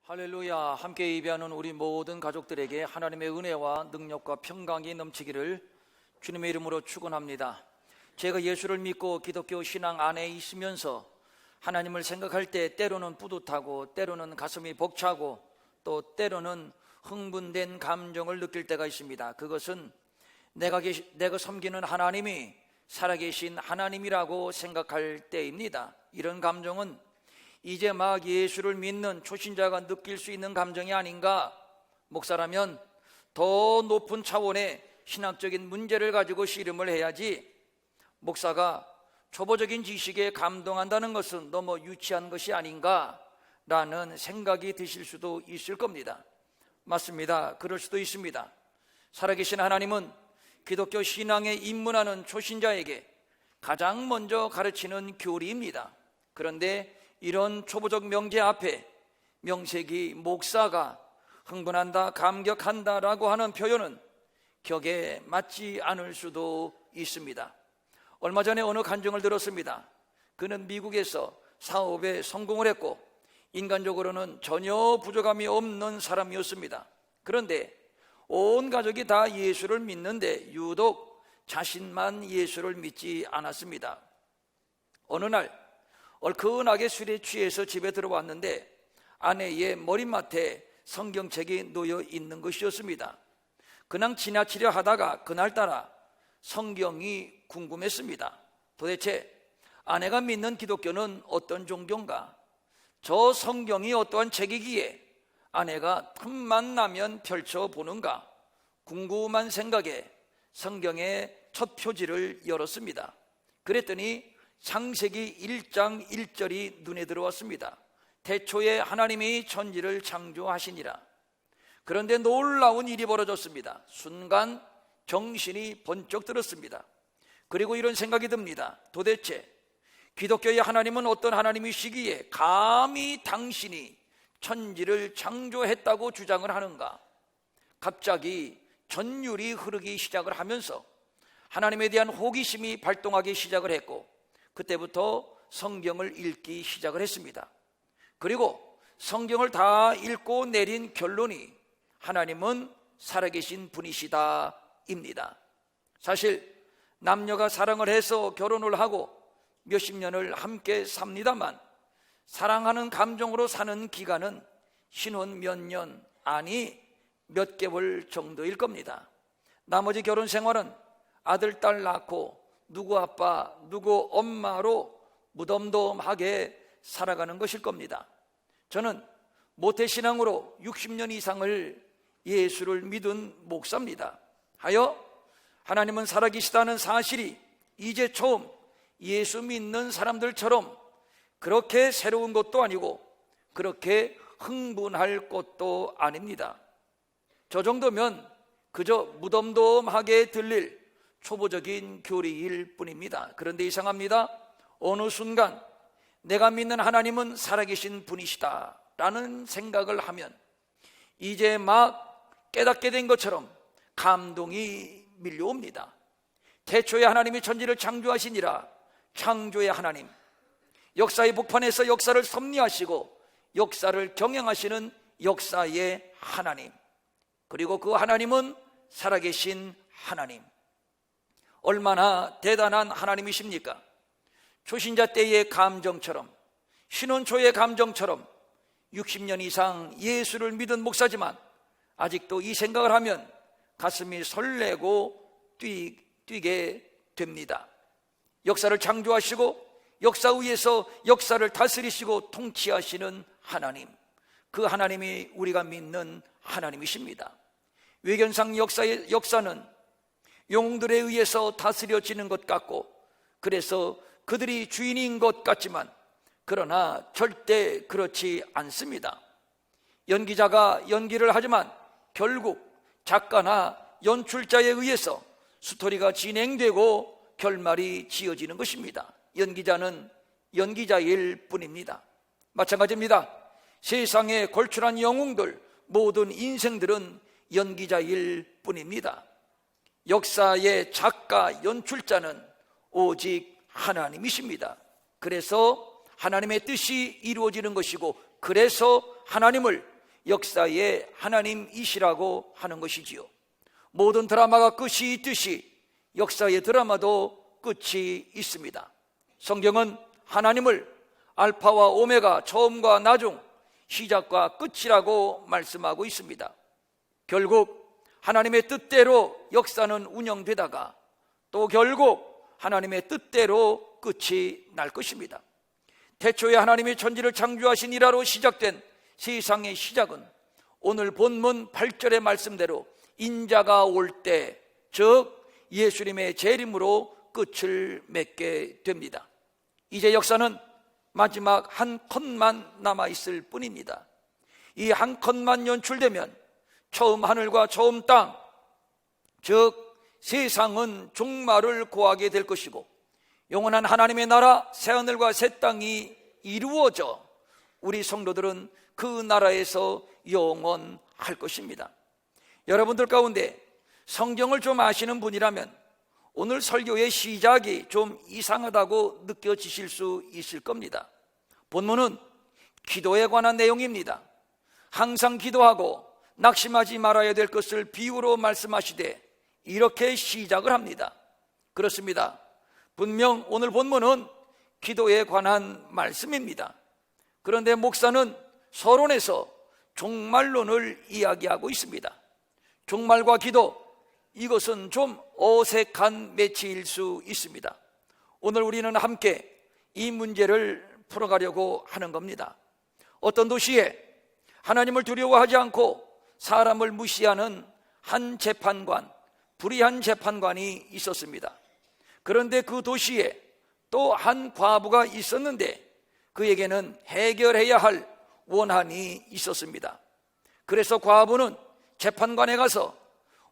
할렐루야. 함께 예배하는 우리 모든 가족들에게 하나님의 은혜와 능력과 평강이 넘치기를 주님의 이름으로 축원합니다. 제가 예수를 믿고 기독교 신앙 안에 있으면서 하나님을 생각할 때 때로는 뿌듯하고 때로는 가슴이 벅차고 또 때로는 흥분된 감정을 느낄 때가 있습니다. 그것은 내가 섬기는 하나님이 살아계신 하나님이라고 생각할 때입니다. 이런 감정은 이제 막 예수를 믿는 초신자가 느낄 수 있는 감정이 아닌가. 목사라면 더 높은 차원의 신학적인 문제를 가지고 씨름을 해야지, 목사가 초보적인 지식에 감동한다는 것은 너무 유치한 것이 아닌가라는 생각이 드실 수도 있을 겁니다. 맞습니다. 그럴 수도 있습니다. 살아계신 하나님은 기독교 신앙에 입문하는 초신자에게 가장 먼저 가르치는 교리입니다. 그런데 이런 초보적 명제 앞에 명색이 목사가 흥분한다, 감격한다라고 하는 표현은 격에 맞지 않을 수도 있습니다. 얼마 전에 어느 간증을 들었습니다. 그는 미국에서 사업에 성공을 했고 인간적으로는 전혀 부족함이 없는 사람이었습니다. 그런데 온 가족이 다 예수를 믿는데 유독 자신만 예수를 믿지 않았습니다. 어느 날 얼큰하게 술에 취해서 집에 들어왔는데 아내의 머리맡에 성경책이 놓여 있는 것이었습니다. 그냥 지나치려 하다가 그날따라 성경이 궁금했습니다. 도대체 아내가 믿는 기독교는 어떤 종교인가? 저 성경이 어떠한 책이기에 아내가 틈만 나면 펼쳐보는가? 궁금한 생각에 성경의 첫 표지를 열었습니다. 그랬더니 창세기 1장 1절이 눈에 들어왔습니다. 태초에 하나님이 천지를 창조하시니라. 그런데 놀라운 일이 벌어졌습니다. 순간 정신이 번쩍 들었습니다. 그리고 이런 생각이 듭니다. 도대체 기독교의 하나님은 어떤 하나님이시기에 감히 당신이 천지를 창조했다고 주장을 하는가? 갑자기 전율이 흐르기 시작을 하면서 하나님에 대한 호기심이 발동하기 시작을 했고 그때부터 성경을 읽기 시작을 했습니다. 그리고 성경을 다 읽고 내린 결론이 하나님은 살아계신 분이시다 입니다. 사실 남녀가 사랑을 해서 결혼을 하고 몇십 년을 함께 삽니다만 사랑하는 감정으로 사는 기간은 신혼 몇 년, 아니 몇 개월 정도일 겁니다. 나머지 결혼 생활은 아들, 딸 낳고 누구 아빠, 누구 엄마로 무덤덤하게 살아가는 것일 겁니다. 저는 모태신앙으로 60년 이상을 예수를 믿은 목사입니다. 하여 하나님은 살아계시다는 사실이 이제 처음 예수 믿는 사람들처럼 그렇게 새로운 것도 아니고 그렇게 흥분할 것도 아닙니다. 저 정도면 그저 무덤덤하게 들릴 초보적인 교리일 뿐입니다. 그런데 이상합니다. 어느 순간 내가 믿는 하나님은 살아계신 분이시다 라는 생각을 하면 이제 막 깨닫게 된 것처럼 감동이 밀려옵니다. 태초에 하나님이 천지를 창조하시니라. 창조의 하나님, 역사의 복판에서 역사를 섭리하시고 역사를 경영하시는 역사의 하나님, 그리고 그 하나님은 살아계신 하나님. 얼마나 대단한 하나님이십니까? 초신자 때의 감정처럼, 신혼 초의 감정처럼 60년 이상 예수를 믿은 목사지만 아직도 이 생각을 하면 가슴이 설레고 뛰게 됩니다. 역사를 창조하시고 역사 위에서 역사를 다스리시고 통치하시는 하나님, 그 하나님이 우리가 믿는 하나님이십니다. 외견상 역사는 영웅들에 의해서 다스려지는 것 같고 그래서 그들이 주인인 것 같지만 그러나 절대 그렇지 않습니다. 연기자가 연기를 하지만 결국 작가나 연출자에 의해서 스토리가 진행되고 결말이 지어지는 것입니다. 연기자는 연기자일 뿐입니다. 마찬가지입니다. 세상에 걸출한 영웅들, 모든 인생들은 연기자일 뿐입니다. 역사의 작가, 연출자는 오직 하나님이십니다. 그래서 하나님의 뜻이 이루어지는 것이고 그래서 하나님을 역사의 하나님이시라고 하는 것이지요. 모든 드라마가 끝이 있듯이 역사의 드라마도 끝이 있습니다. 성경은 하나님을 알파와 오메가, 처음과 나중, 시작과 끝이라고 말씀하고 있습니다. 결국 하나님의 뜻대로 역사는 운영되다가 또 결국 하나님의 뜻대로 끝이 날 것입니다. 태초에 하나님이 천지를 창조하신 일화로 시작된 세상의 시작은 오늘 본문 8절의 말씀대로 인자가 올 때, 즉 예수님의 재림으로 끝을 맺게 됩니다. 이제 역사는 마지막 한 컷만 남아있을 뿐입니다. 이 한 컷만 연출되면 처음 하늘과 처음 땅, 즉 세상은 종말을 고하게 될 것이고 영원한 하나님의 나라 새하늘과 새 땅이 이루어져 우리 성도들은 그 나라에서 영원할 것입니다. 여러분들 가운데 성경을 좀 아시는 분이라면 오늘 설교의 시작이 좀 이상하다고 느껴지실 수 있을 겁니다. 본문은 기도에 관한 내용입니다. 항상 기도하고 낙심하지 말아야 될 것을 비유로 말씀하시되 이렇게 시작을 합니다. 그렇습니다. 분명 오늘 본문은 기도에 관한 말씀입니다. 그런데 목사는 서론에서 종말론을 이야기하고 있습니다. 종말과 기도, 이것은 좀 어색한 매치일 수 있습니다. 오늘 우리는 함께 이 문제를 풀어가려고 하는 겁니다. 어떤 도시에 하나님을 두려워하지 않고 사람을 무시하는 한 재판관, 불의한 재판관이 있었습니다. 그런데 그 도시에 또 한 과부가 있었는데 그에게는 해결해야 할 원한이 있었습니다. 그래서 과부는 재판관에 가서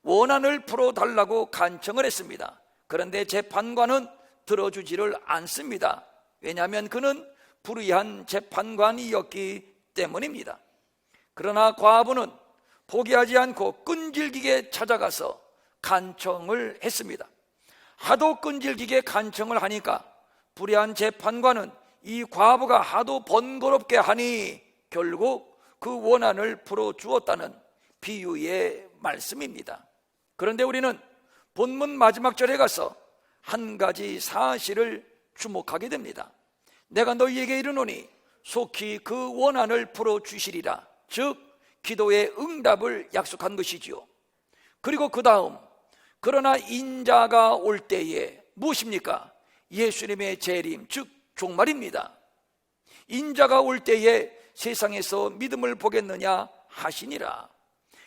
원한을 풀어달라고 간청을 했습니다. 그런데 재판관은 들어주지를 않습니다. 왜냐하면 그는 불의한 재판관이었기 때문입니다. 그러나 과부는 포기하지 않고 끈질기게 찾아가서 간청을 했습니다. 하도 끈질기게 간청을 하니까 불의한 재판관은 이 과부가 하도 번거롭게 하니 결국 그 원한을 풀어주었다는 비유의 말씀입니다. 그런데 우리는 본문 마지막 절에 가서 한 가지 사실을 주목하게 됩니다. 내가 너희에게 이르노니 속히 그 원한을 풀어주시리라, 즉 기도의 응답을 약속한 것이지요. 그리고 그 다음, 그러나 인자가 올 때에 무엇입니까? 예수님의 재림, 즉 종말입니다. 인자가 올 때에 세상에서 믿음을 보겠느냐 하시니라.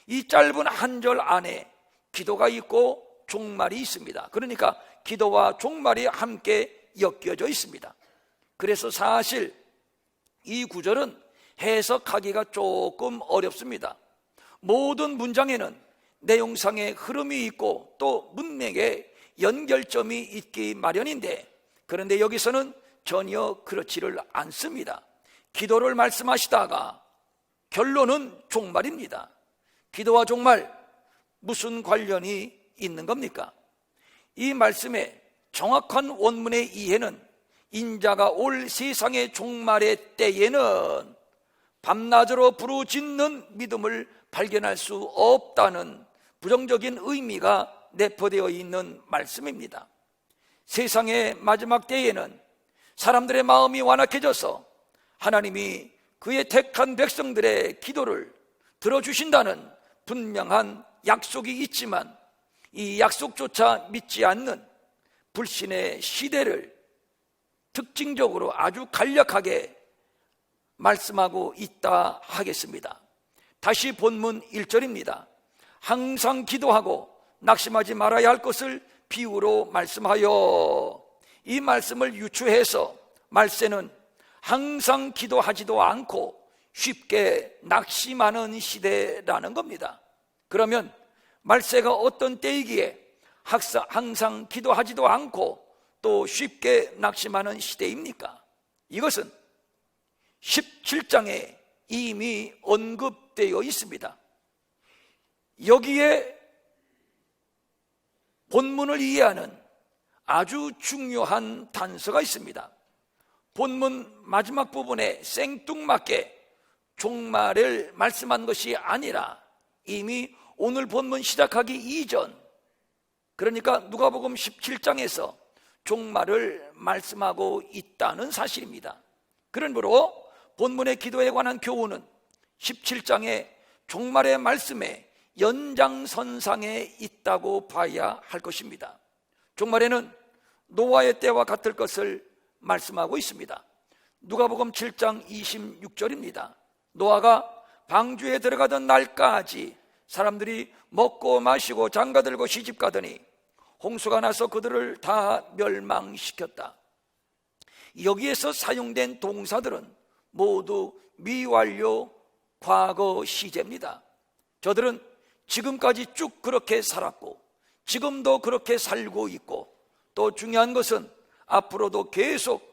이 짧은 한 절 안에 기도가 있고 종말이 있습니다. 그러니까 기도와 종말이 함께 엮여져 있습니다. 그래서 사실 이 구절은 해석하기가 조금 어렵습니다. 모든 문장에는 내용상의 흐름이 있고 또 문맥에 연결점이 있기 마련인데, 그런데 여기서는 전혀 그렇지를 않습니다. 기도를 말씀하시다가 결론은 종말입니다. 기도와 종말, 무슨 관련이 있는 겁니까? 이 말씀의 정확한 원문의 이해는 인자가 올 세상의 종말의 때에는 밤낮으로 부르짖는 믿음을 발견할 수 없다는 부정적인 의미가 내포되어 있는 말씀입니다. 세상의 마지막 때에는 사람들의 마음이 완악해져서 하나님이 그의 택한 백성들의 기도를 들어주신다는 분명한 약속이 있지만 이 약속조차 믿지 않는 불신의 시대를 특징적으로 아주 간략하게 말씀하고 있다 하겠습니다. 다시 본문 1절입니다. 항상 기도하고 낙심하지 말아야 할 것을 비유로 말씀하여, 이 말씀을 유추해서 말세는 항상 기도하지도 않고 쉽게 낙심하는 시대라는 겁니다. 그러면 말세가 어떤 때이기에 항상 기도하지도 않고 또 쉽게 낙심하는 시대입니까? 이것은 17장에 이미 언급되어 있습니다. 여기에 본문을 이해하는 아주 중요한 단서가 있습니다. 본문 마지막 부분에 생뚱맞게 종말을 말씀한 것이 아니라 이미 오늘 본문 시작하기 이전, 그러니까 누가복음 17장에서 종말을 말씀하고 있다는 사실입니다. 그러므로 본문의 기도에 관한 교훈은 17장의 종말의 말씀의 연장선상에 있다고 봐야 할 것입니다. 종말에는 노아의 때와 같을 것을 말씀하고 있습니다. 누가복음 7장 26절입니다. 노아가 방주에 들어가던 날까지 사람들이 먹고 마시고 장가들고 시집가더니 홍수가 나서 그들을 다 멸망시켰다. 여기에서 사용된 동사들은 모두 미완료 과거 시제입니다. 저들은 지금까지 쭉 그렇게 살았고 지금도 그렇게 살고 있고, 또 중요한 것은 앞으로도 계속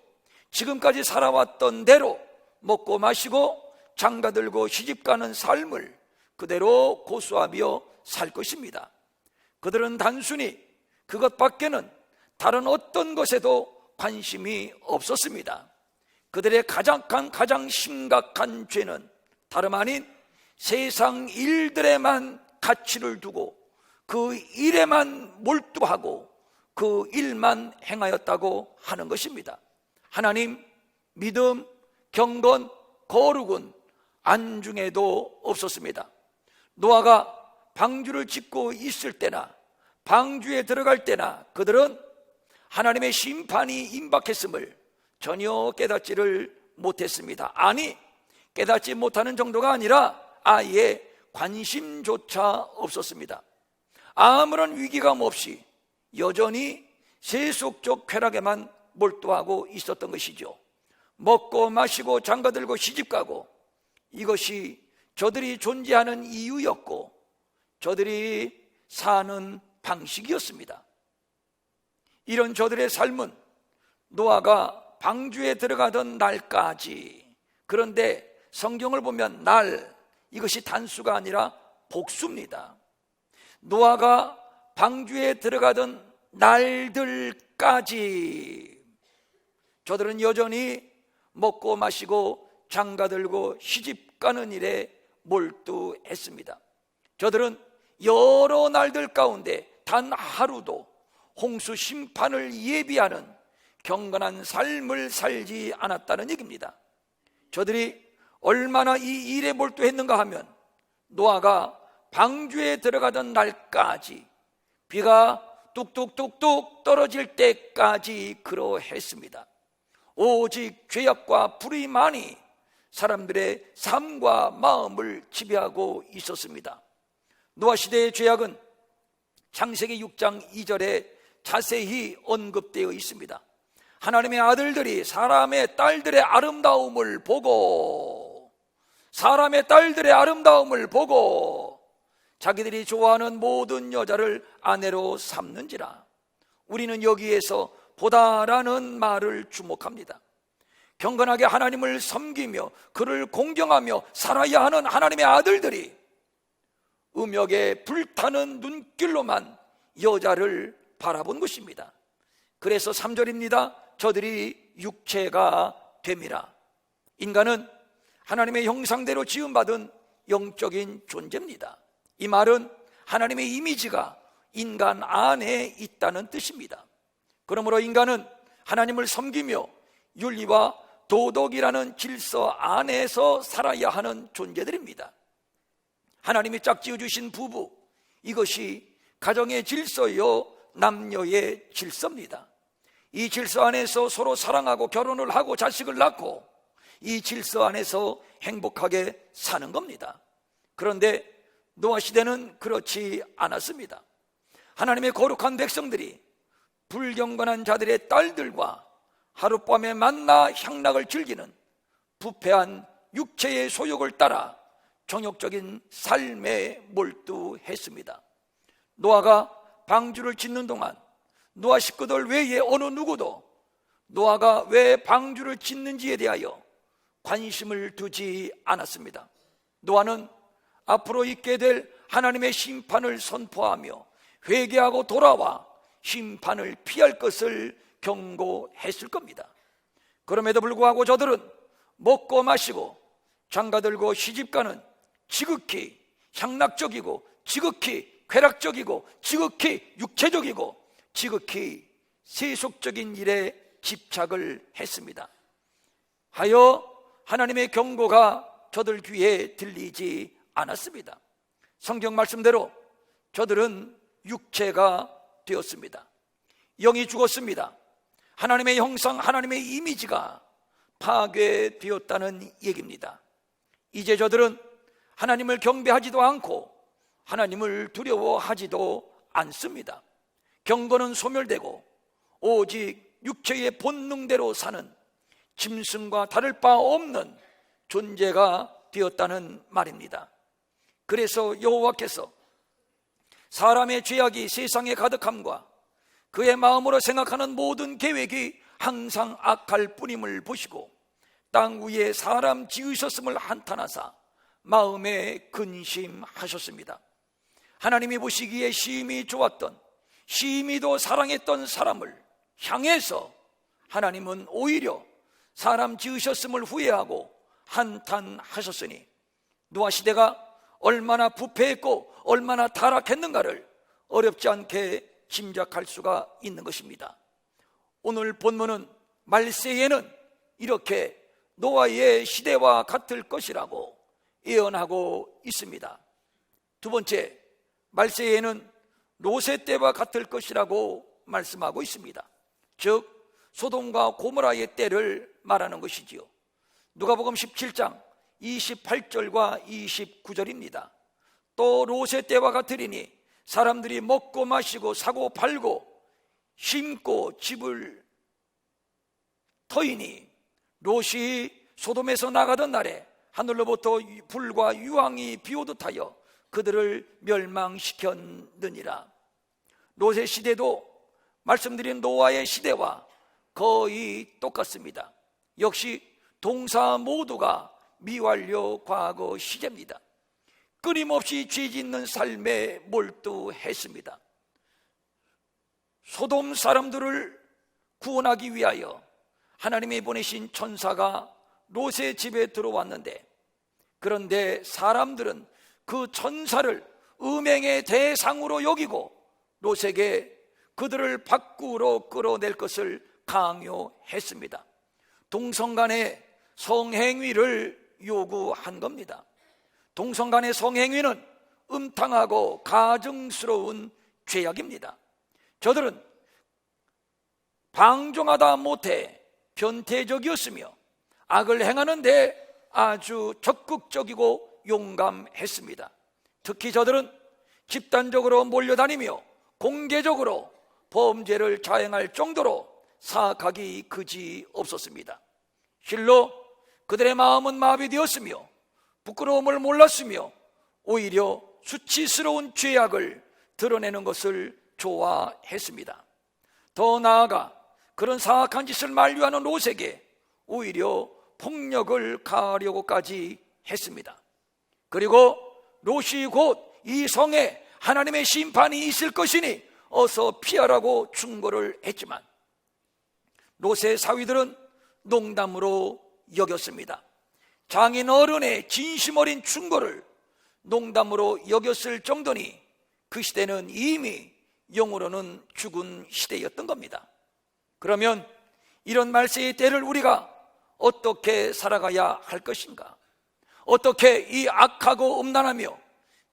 지금까지 살아왔던 대로 먹고 마시고 장가들고 시집가는 삶을 그대로 고수하며 살 것입니다. 그들은 단순히 그것밖에는 다른 어떤 것에도 관심이 없었습니다. 그들의 가장 심각한 죄는 다름 아닌 세상 일들에만 가치를 두고 그 일에만 몰두하고 그 일만 행하였다고 하는 것입니다. 하나님, 믿음, 경건, 거룩은 안중에도 없었습니다. 노아가 방주를 짓고 있을 때나 방주에 들어갈 때나 그들은 하나님의 심판이 임박했음을 전혀 깨닫지를 못했습니다. 아니, 깨닫지 못하는 정도가 아니라 아예 관심조차 없었습니다. 아무런 위기감 없이 여전히 세속적 쾌락에만 몰두하고 있었던 것이죠. 먹고 마시고 장가들고 시집가고, 이것이 저들이 존재하는 이유였고 저들이 사는 방식이었습니다. 이런 저들의 삶은 노아가 방주에 들어가던 날까지, 그런데 성경을 보면 날, 이것이 단수가 아니라 복수입니다. 노아가 방주에 들어가던 날들까지 저들은 여전히 먹고 마시고 장가들고 시집가는 일에 몰두했습니다. 저들은 여러 날들 가운데 단 하루도 홍수 심판을 예비하는 경건한 삶을 살지 않았다는 얘기입니다. 저들이 얼마나 이 일에 몰두했는가 하면 노아가 방주에 들어가던 날까지 비가 뚝뚝뚝뚝 떨어질 때까지 그러했습니다. 오직 죄악과 불의만이 사람들의 삶과 마음을 지배하고 있었습니다. 노아 시대의 죄악은 창세기 6장 2절에 자세히 언급되어 있습니다. 하나님의 아들들이 사람의 딸들의 아름다움을 보고 자기들이 좋아하는 모든 여자를 아내로 삼는지라. 우리는 여기에서 보다라는 말을 주목합니다. 경건하게 하나님을 섬기며 그를 공경하며 살아야 하는 하나님의 아들들이 음욕에 불타는 눈길로만 여자를 바라본 것입니다. 그래서 3절입니다. 저들이 육체가 됨이라. 인간은 하나님의 형상대로 지음받은 영적인 존재입니다. 이 말은 하나님의 이미지가 인간 안에 있다는 뜻입니다. 그러므로 인간은 하나님을 섬기며 윤리와 도덕이라는 질서 안에서 살아야 하는 존재들입니다. 하나님이 짝지어 주신 부부, 이것이 가정의 질서요 남녀의 질서입니다. 이 질서 안에서 서로 사랑하고 결혼을 하고 자식을 낳고 이 질서 안에서 행복하게 사는 겁니다. 그런데 노아 시대는 그렇지 않았습니다. 하나님의 거룩한 백성들이 불경건한 자들의 딸들과 하룻밤에 만나 향락을 즐기는 부패한 육체의 소욕을 따라 정욕적인 삶에 몰두했습니다. 노아가 방주를 짓는 동안 노아 식구들 외에 어느 누구도 노아가 왜 방주를 짓는지에 대하여 관심을 두지 않았습니다. 노아는 앞으로 있게 될 하나님의 심판을 선포하며 회개하고 돌아와 심판을 피할 것을 경고했을 겁니다. 그럼에도 불구하고 저들은 먹고 마시고 장가들고 시집가는 지극히 향락적이고 지극히 쾌락적이고 지극히 육체적이고 지극히 세속적인 일에 집착을 했습니다. 하여 하나님의 경고가 저들 귀에 들리지 않았습니다. 성경 말씀대로 저들은 육체가 되었습니다. 영이 죽었습니다. 하나님의 형상, 하나님의 이미지가 파괴되었다는 얘기입니다. 이제 저들은 하나님을 경배하지도 않고 하나님을 두려워하지도 않습니다. 경건은 소멸되고 오직 육체의 본능대로 사는 짐승과 다를 바 없는 존재가 되었다는 말입니다. 그래서 여호와께서 사람의 죄악이 세상에 가득함과 그의 마음으로 생각하는 모든 계획이 항상 악할 뿐임을 보시고 땅 위에 사람 지으셨음을 한탄하사 마음에 근심하셨습니다. 하나님이 보시기에 심히 좋았던, 심히도 사랑했던 사람을 향해서 하나님은 오히려 사람 지으셨음을 후회하고 한탄하셨으니 노아 시대가 얼마나 부패했고 얼마나 타락했는가를 어렵지 않게 짐작할 수가 있는 것입니다. 오늘 본문은 말세에는 이렇게 노아의 시대와 같을 것이라고 예언하고 있습니다. 두 번째, 말세에는 롯의 때와 같을 것이라고 말씀하고 있습니다. 즉 소돔과 고모라의 때를 말하는 것이지요. 누가복음 17장 28절과 29절입니다. 또 롯의 때와 같으리니 사람들이 먹고 마시고 사고 팔고 심고 집을 터이니 롯이 소돔에서 나가던 날에 하늘로부터 불과 유황이 비오듯 하여 그들을 멸망시켰느니라. 롯의 시대도 말씀드린 노아의 시대와 거의 똑같습니다. 역시 동사 모두가 미완료 과거 시제입니다. 끊임없이 죄 짓는 삶에 몰두했습니다. 소돔 사람들을 구원하기 위하여 하나님이 보내신 천사가 롯의 집에 들어왔는데, 그런데 사람들은 그 천사를 음행의 대상으로 여기고 롯에게 그들을 밖으로 끌어낼 것을 강요했습니다. 동성간의 성행위를 요구한 겁니다. 동성간의 성행위는 음탕하고 가증스러운 죄악입니다. 저들은 방종하다 못해 변태적이었으며 악을 행하는데 아주 적극적이고 용감했습니다. 특히 저들은 집단적으로 몰려다니며 공개적으로 범죄를 자행할 정도로 사악하기 그지 없었습니다. 실로 그들의 마음은 마비되었으며 부끄러움을 몰랐으며 오히려 수치스러운 죄악을 드러내는 것을 좋아했습니다. 더 나아가 그런 사악한 짓을 만류하는 롯에게 오히려 폭력을 가하려고까지 했습니다. 그리고 롯이 곧 이 성에 하나님의 심판이 있을 것이니 어서 피하라고 충고를 했지만 롯의 사위들은 농담으로 여겼습니다. 장인 어른의 진심 어린 충고를 농담으로 여겼을 정도니 그 시대는 이미 영으로는 죽은 시대였던 겁니다. 그러면 이런 말세의 때를 우리가 어떻게 살아가야 할 것인가? 어떻게 이 악하고 음란하며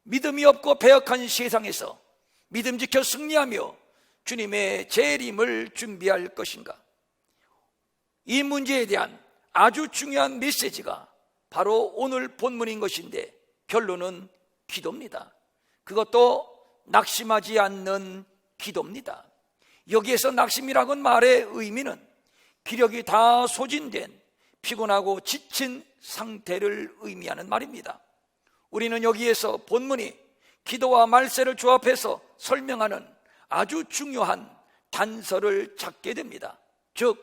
믿음이 없고 배역한 세상에서 믿음 지켜 승리하며 주님의 재림을 준비할 것인가? 이 문제에 대한 아주 중요한 메시지가 바로 오늘 본문인 것인데 결론은 기도입니다. 그것도 낙심하지 않는 기도입니다. 여기에서 낙심이라는 말의 의미는 기력이 다 소진된 피곤하고 지친 상태를 의미하는 말입니다. 우리는 여기에서 본문이 기도와 말세를 조합해서 설명하는 아주 중요한 단서를 찾게 됩니다. 즉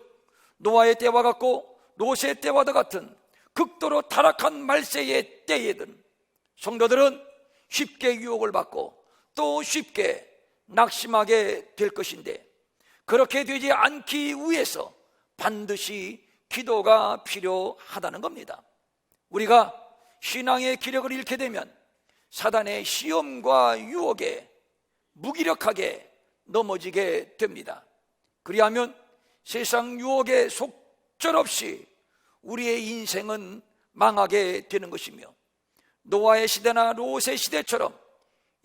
노아의 때와 같고 롯의 때와도 같은 극도로 타락한 말세의 때에든 성도들은 쉽게 유혹을 받고 또 쉽게 낙심하게 될 것인데, 그렇게 되지 않기 위해서 반드시 기도가 필요하다는 겁니다. 우리가 신앙의 기력을 잃게 되면 사단의 시험과 유혹에 무기력하게 넘어지게 됩니다. 그리하면 세상 유혹에 속절없이 우리의 인생은 망하게 되는 것이며, 노아의 시대나 롯의 시대처럼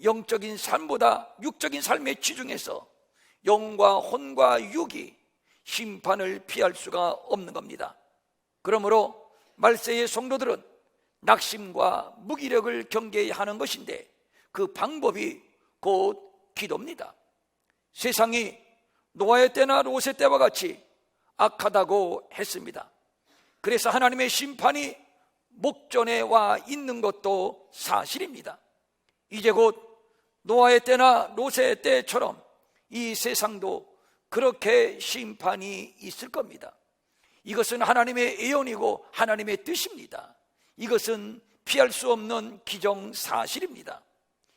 영적인 삶보다 육적인 삶에 치중해서 영과 혼과 육이 심판을 피할 수가 없는 겁니다. 그러므로 말세의 성도들은 낙심과 무기력을 경계해야 하는 것인데, 그 방법이 곧 기도입니다. 세상이 노아의 때나 롯의 때와 같이 악하다고 했습니다. 그래서 하나님의 심판이 목전에 와 있는 것도 사실입니다. 이제 곧 노아의 때나 롯의 때처럼 이 세상도 그렇게 심판이 있을 겁니다. 이것은 하나님의 예언이고 하나님의 뜻입니다. 이것은 피할 수 없는 기정사실입니다.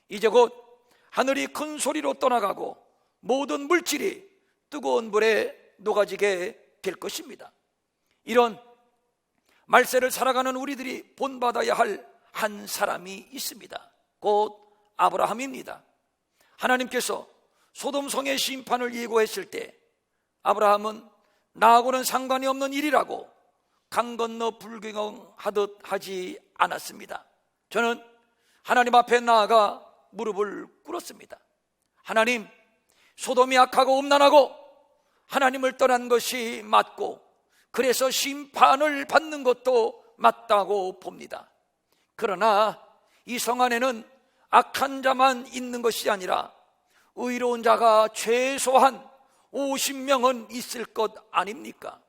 이제 곧 하늘이 큰 소리로 떠나가고 모든 물질이 뜨거운 불에 녹아지게 될 것입니다. 이런 말세를 살아가는 우리들이 본받아야 할 한 사람이 있습니다. 곧 아브라함입니다. 하나님께서 소돔성의 심판을 예고했을 때 아브라함은 나하고는 상관이 없는 일이라고 강 건너 불경하듯 하지 않았습니다. 저는 하나님 앞에 나아가 무릎을 꿇었습니다. 하나님, 소돔이 악하고 음란하고 하나님을 떠난 것이 맞고, 그래서 심판을 받는 것도 맞다고 봅니다. 그러나 이 성 안에는 악한 자만 있는 것이 아니라 의로운 자가 최소한 50명은 있을 것 아닙니까?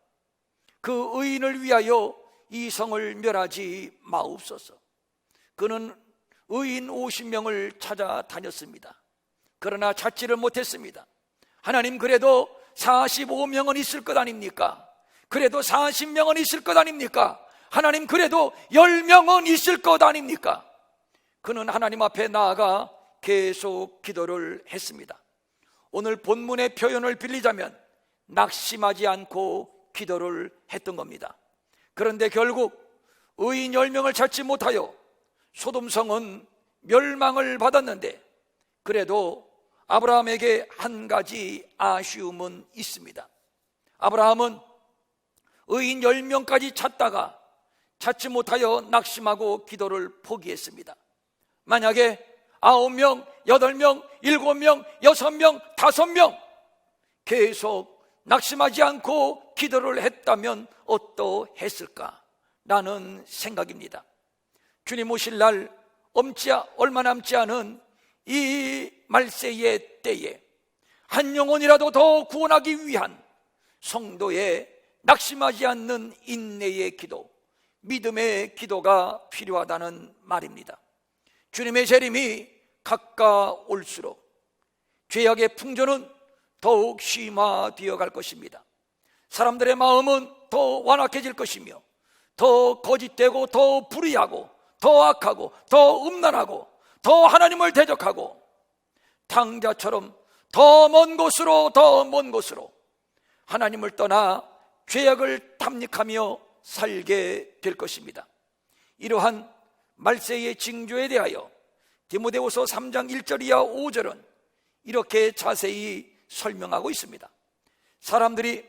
그 의인을 위하여 이 성을 멸하지 마옵소서. 그는 의인 50명을 찾아다녔습니다. 그러나 찾지를 못했습니다. 하나님, 그래도 45명은 있을 것 아닙니까? 그래도 40명은 있을 것 아닙니까? 하나님, 그래도 10명은 있을 것 아닙니까? 그는 하나님 앞에 나아가 계속 기도를 했습니다. 오늘 본문의 표현을 빌리자면 낙심하지 않고 기도를 했던 겁니다. 그런데 결국 의인 10명을 찾지 못하여 소돔성은 멸망을 받았는데, 그래도 아브라함에게 한 가지 아쉬움은 있습니다. 아브라함은 의인 10명까지 찾다가 찾지 못하여 낙심하고 기도를 포기했습니다. 만약에 9명, 8명, 7명, 6명, 5명 계속 낙심하지 않고 기도를 했다면 어떠했을까라는 생각입니다. 주님 오실 날 얼마 남지 않은 이 말세의 때에 한 영혼이라도 더 구원하기 위한 성도의 낙심하지 않는 인내의 기도, 믿음의 기도가 필요하다는 말입니다. 주님의 재림이 가까울수록 죄악의 풍조는 더욱 심화되어 갈 것입니다. 사람들의 마음은 더 완악해질 것이며, 더 거짓되고 더 불의하고 더 악하고 더 음란하고 더 하나님을 대적하고 탕자처럼 더 먼 곳으로 하나님을 떠나 죄악을 탐닉하며 살게 될 것입니다. 이러한 말세의 징조에 대하여 디모데후서 3장 1절 이하 5절은 이렇게 자세히 설명하고 있습니다. 사람들이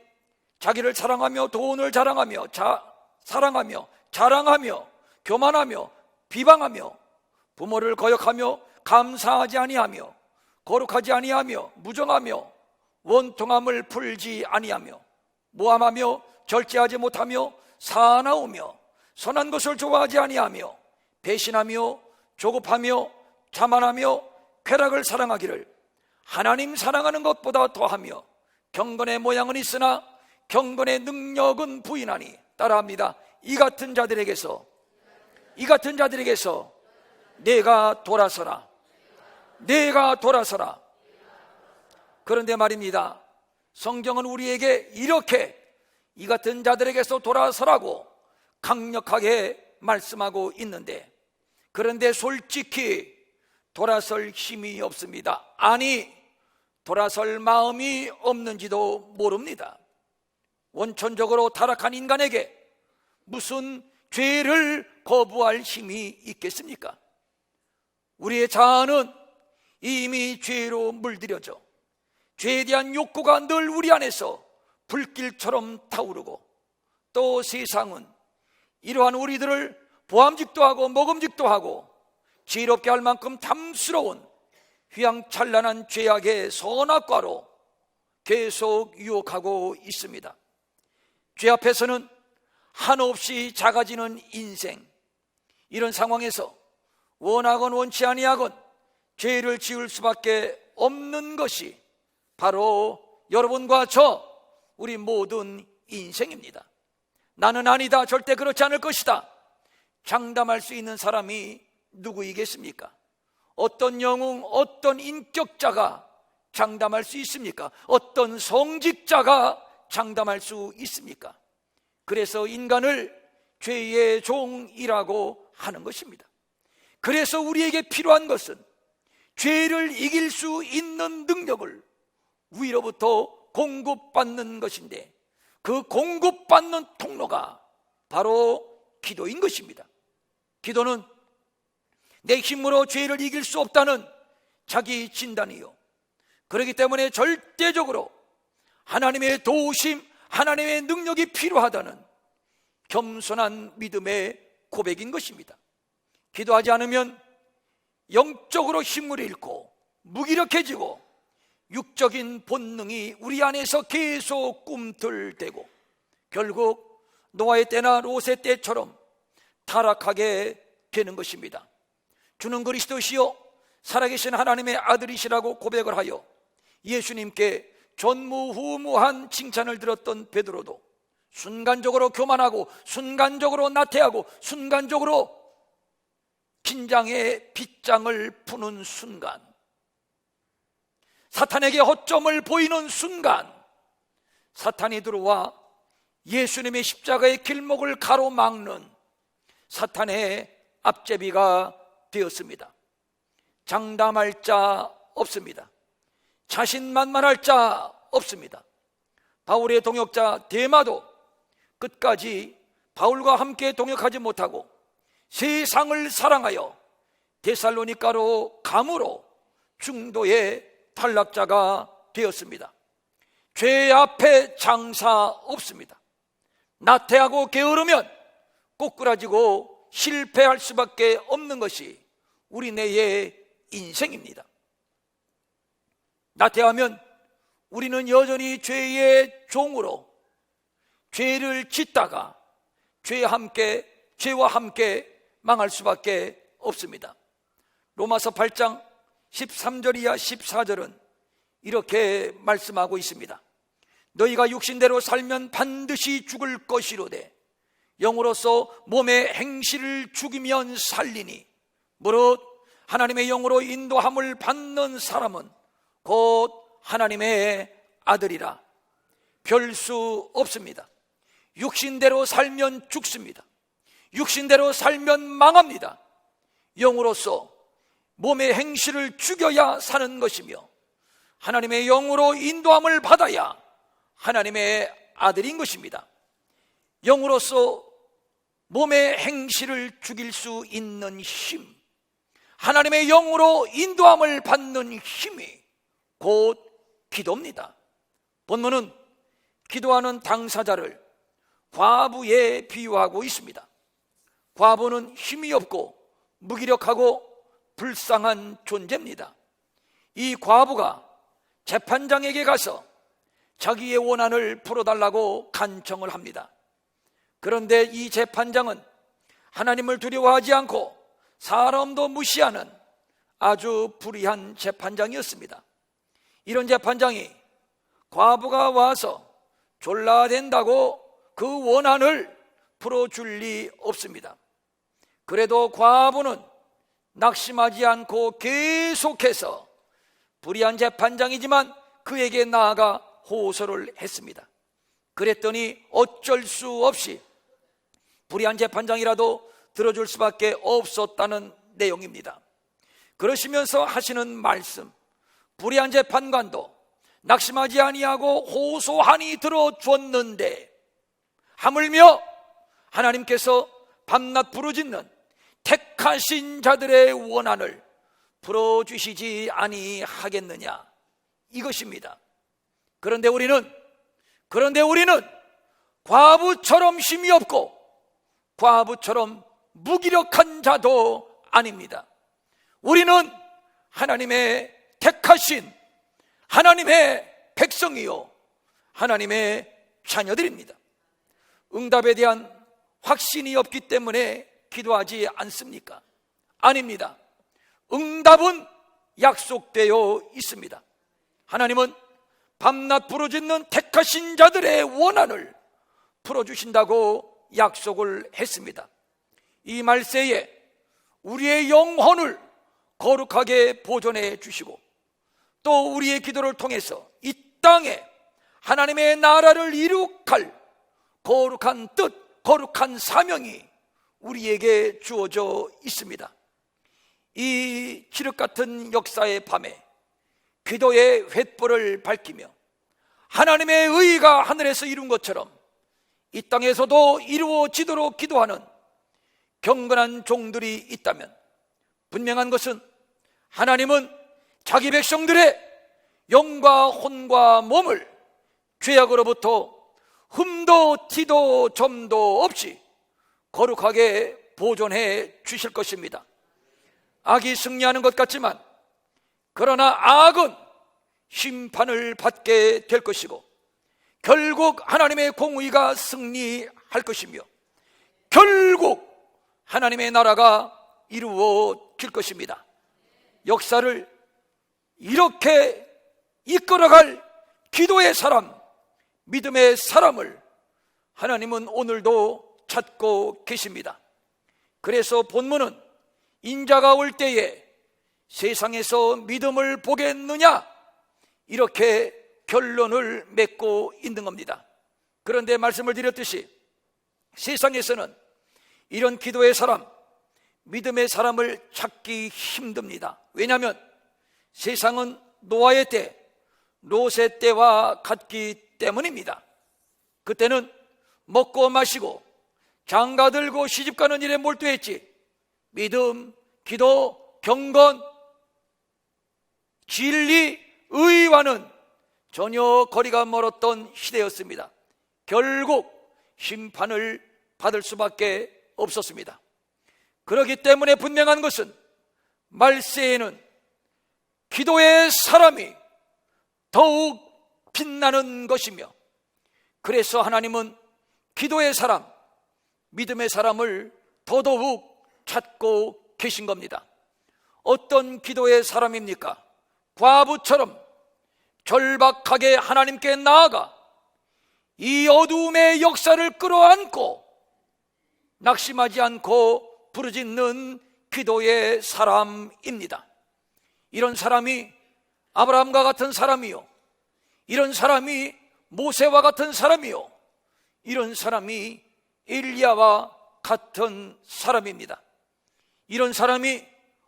자기를 사랑하며 돈을 자랑하며 사랑하며 자랑하며 교만하며 비방하며 부모를 거역하며 감사하지 아니하며 거룩하지 아니하며 무정하며 원통함을 풀지 아니하며 모함하며 절제하지 못하며 사나우며 선한 것을 좋아하지 아니하며 배신하며 조급하며 자만하며 쾌락을 사랑하기를 하나님 사랑하는 것보다 더하며 경건의 모양은 있으나 경건의 능력은 부인하니, 따라합니다. 이 같은 자들에게서 내가 돌아서라. 그런데 말입니다, 성경은 우리에게 이렇게 이 같은 자들에게서 돌아서라고 강력하게 말씀하고 있는데, 그런데 솔직히 돌아설 힘이 없습니다. 아니, 돌아설 마음이 없는지도 모릅니다. 원천적으로 타락한 인간에게 무슨 죄를 거부할 힘이 있겠습니까? 우리의 자아는 이미 죄로 물들여져 죄에 대한 욕구가 늘 우리 안에서 불길처럼 타오르고, 또 세상은 이러한 우리들을 보암직도 하고 먹음직도 하고 지혜롭게 할 만큼 탐스러운 휘황찬란한 죄악의 선악과로 계속 유혹하고 있습니다. 죄 앞에서는 한없이 작아지는 인생, 이런 상황에서 원하건 원치 아니하건 죄를 지을 수밖에 없는 것이 바로 여러분과 저, 우리 모든 인생입니다. 나는 아니다, 절대 그렇지 않을 것이다 장담할 수 있는 사람이 누구이겠습니까? 어떤 영웅, 어떤 인격자가 장담할 수 있습니까? 어떤 성직자가 장담할 수 있습니까? 그래서 인간을 죄의 종이라고 하는 것입니다. 그래서 우리에게 필요한 것은 죄를 이길 수 있는 능력을 위로부터 공급받는 것인데, 그 공급받는 통로가 바로 기도인 것입니다. 기도는 내 힘으로 죄를 이길 수 없다는 자기 진단이요, 그렇기 때문에 절대적으로 하나님의 도우심, 하나님의 능력이 필요하다는 겸손한 믿음의 고백인 것입니다. 기도하지 않으면 영적으로 힘을 잃고 무기력해지고 육적인 본능이 우리 안에서 계속 꿈틀대고 결국 노아의 때나 롯의 때처럼 타락하게 되는 것입니다. 주는 그리스도시요 살아계신 하나님의 아들이시라고 고백을 하여 예수님께 전무후무한 칭찬을 들었던 베드로도 순간적으로 교만하고 순간적으로 나태하고 순간적으로 긴장의 빗장을 푸는 순간, 사탄에게 허점을 보이는 순간 사탄이 들어와 예수님의 십자가의 길목을 가로막는 사탄의 앞제비가 되었습니다. 장담할 자 없습니다. 자신만만할 자 없습니다. 바울의 동역자 데마도 끝까지 바울과 함께 동역하지 못하고 세상을 사랑하여 데살로니가로 감으로 중도의 탈락자가 되었습니다. 죄 앞에 장사 없습니다. 나태하고 게으르면 꼬꾸라지고 실패할 수밖에 없는 것이 우리네의 인생입니다. 나태하면 우리는 여전히 죄의 종으로 죄를 짓다가 죄와 함께 망할 수밖에 없습니다. 로마서 8장 13절 이하 14절은 이렇게 말씀하고 있습니다. 너희가 육신대로 살면 반드시 죽을 것이로되 영으로서 몸의 행실을 죽이면 살리니 무릇 하나님의 영으로 인도함을 받는 사람은 곧 하나님의 아들이라. 별 수 없습니다. 육신대로 살면 죽습니다. 육신대로 살면 망합니다. 영으로서 몸의 행실을 죽여야 사는 것이며 하나님의 영으로 인도함을 받아야 하나님의 아들인 것입니다. 영으로서 몸의 행실을 죽일 수 있는 힘, 하나님의 영으로 인도함을 받는 힘이 곧 기도입니다. 본문은 기도하는 당사자를 과부에 비유하고 있습니다. 과부는 힘이 없고 무기력하고 불쌍한 존재입니다. 이 과부가 재판장에게 가서 자기의 원한을 풀어달라고 간청을 합니다. 그런데 이 재판장은 하나님을 두려워하지 않고 사람도 무시하는 아주 불의한 재판장이었습니다. 이런 재판장이 과부가 와서 졸라댄다고 그 원한을 풀어줄 리 없습니다. 그래도 과부는 낙심하지 않고 계속해서 불의한 재판장이지만 그에게 나아가 호소를 했습니다. 그랬더니 어쩔 수 없이 불의한 재판장이라도 들어줄 수밖에 없었다는 내용입니다. 그러시면서 하시는 말씀, 불의한 재판관도 낙심하지 아니하고 호소하니 들어줬는데 하물며 하나님께서 밤낮 부르짖는 택하신 자들의 원한을 풀어주시지 아니하겠느냐, 이것입니다. 그런데 우리는 과부처럼 힘이 없고 과부처럼 무기력한 자도 아닙니다. 우리는 하나님의 택하신 하나님의 백성이요 하나님의 자녀들입니다. 응답에 대한 확신이 없기 때문에 기도하지 않습니까? 아닙니다. 응답은 약속되어 있습니다. 하나님은 밤낮 부르짖는 택하신 자들의 원한을 풀어주신다고 약속을 했습니다. 이 말세에 우리의 영혼을 거룩하게 보존해 주시고 또 우리의 기도를 통해서 이 땅에 하나님의 나라를 이룩할 거룩한 뜻, 거룩한 사명이 우리에게 주어져 있습니다. 이 칠흑 같은 역사의 밤에 기도의 횃불을 밝히며 하나님의 의가 하늘에서 이룬 것처럼 이 땅에서도 이루어지도록 기도하는 경건한 종들이 있다면 분명한 것은 하나님은 자기 백성들의 영과 혼과 몸을 죄악으로부터 흠도 티도 점도 없이 거룩하게 보존해 주실 것입니다. 악이 승리하는 것 같지만 그러나 악은 심판을 받게 될 것이고 결국 하나님의 공의가 승리할 것이며 결국 하나님의 나라가 이루어질 것입니다. 역사를 이렇게 이끌어갈 기도의 사람, 믿음의 사람을 하나님은 오늘도 찾고 계십니다. 그래서 본문은 인자가 올 때에 세상에서 믿음을 보겠느냐 이렇게 결론을 맺고 있는 겁니다. 그런데 말씀을 드렸듯이 세상에서는 이런 기도의 사람, 믿음의 사람을 찾기 힘듭니다. 왜냐하면 세상은 노아의 때, 롯의 때와 같기 때문입니다. 그때는 먹고 마시고 장가 들고 시집가는 일에 몰두했지 믿음, 기도, 경건, 진리, 의와는 전혀 거리가 멀었던 시대였습니다. 결국 심판을 받을 수밖에 없었습니다. 그렇기 때문에 분명한 것은 말세에는 기도의 사람이 더욱 빛나는 것이며 그래서 하나님은 기도의 사람, 믿음의 사람을 더더욱 찾고 계신 겁니다. 어떤 기도의 사람입니까? 과부처럼 절박하게 하나님께 나아가 이 어두움의 역사를 끌어안고 낙심하지 않고 부르짖는 기도의 사람입니다. 이런 사람이 아브라함과 같은 사람이요, 이런 사람이 모세와 같은 사람이요, 이런 사람이 엘리야와 같은 사람입니다. 이런 사람이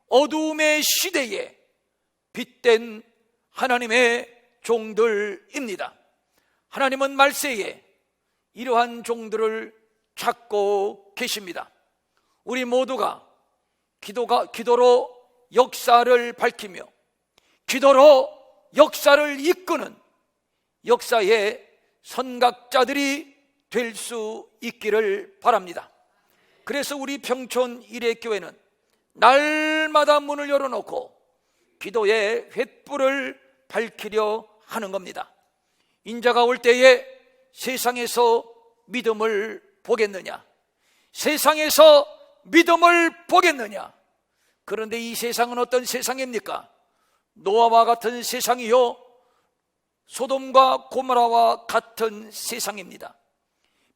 어두움의 시대에 빛된 하나님의 종들입니다. 하나님은 말세에 이러한 종들을 찾고 계십니다. 우리 모두가 기도로 역사를 밝히며 기도로 역사를 이끄는 역사의 선각자들이 될 수 있기를 바랍니다. 그래서 우리 평촌 일회교회는 날마다 문을 열어놓고 기도의 횃불을 밝히려 하는 겁니다. 인자가 올 때에 세상에서 믿음을 보겠느냐? 세상에서 믿음을 보겠느냐? 그런데 이 세상은 어떤 세상입니까? 노아와 같은 세상이요, 소돔과 고모라와 같은 세상입니다.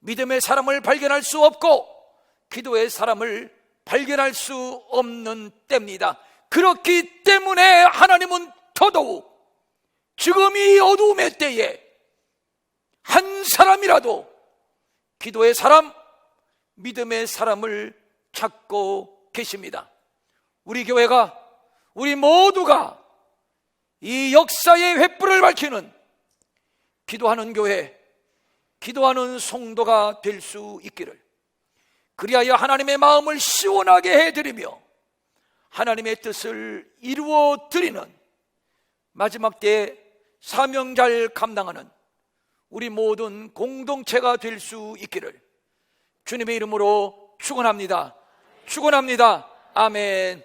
믿음의 사람을 발견할 수 없고 기도의 사람을 발견할 수 없는 때입니다. 그렇기 때문에 하나님은 더더욱 지금 이 어두움의 때에 한 사람이라도 기도의 사람, 믿음의 사람을 찾고 계십니다. 우리 교회가, 우리 모두가 이 역사의 횃불을 밝히는 기도하는 교회, 기도하는 성도가 될 수 있기를, 그리하여 하나님의 마음을 시원하게 해드리며 하나님의 뜻을 이루어 드리는 마지막 때에 사명 잘 감당하는 우리 모든 공동체가 될 수 있기를 주님의 이름으로 축원합니다. 축원합니다. 아멘.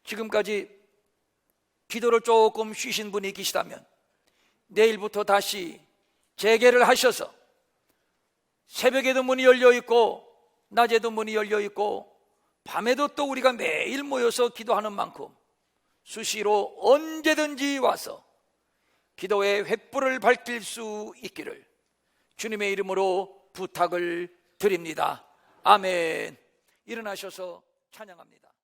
지금까지 기도를 조금 쉬신 분이 계시다면 내일부터 다시 재개를 하셔서 새벽에도 문이 열려 있고 낮에도 문이 열려 있고 밤에도 또 우리가 매일 모여서 기도하는 만큼 수시로 언제든지 와서 기도의 횃불을 밝힐 수 있기를 주님의 이름으로 부탁을 드립니다. 아멘. 일어나셔서 찬양합니다.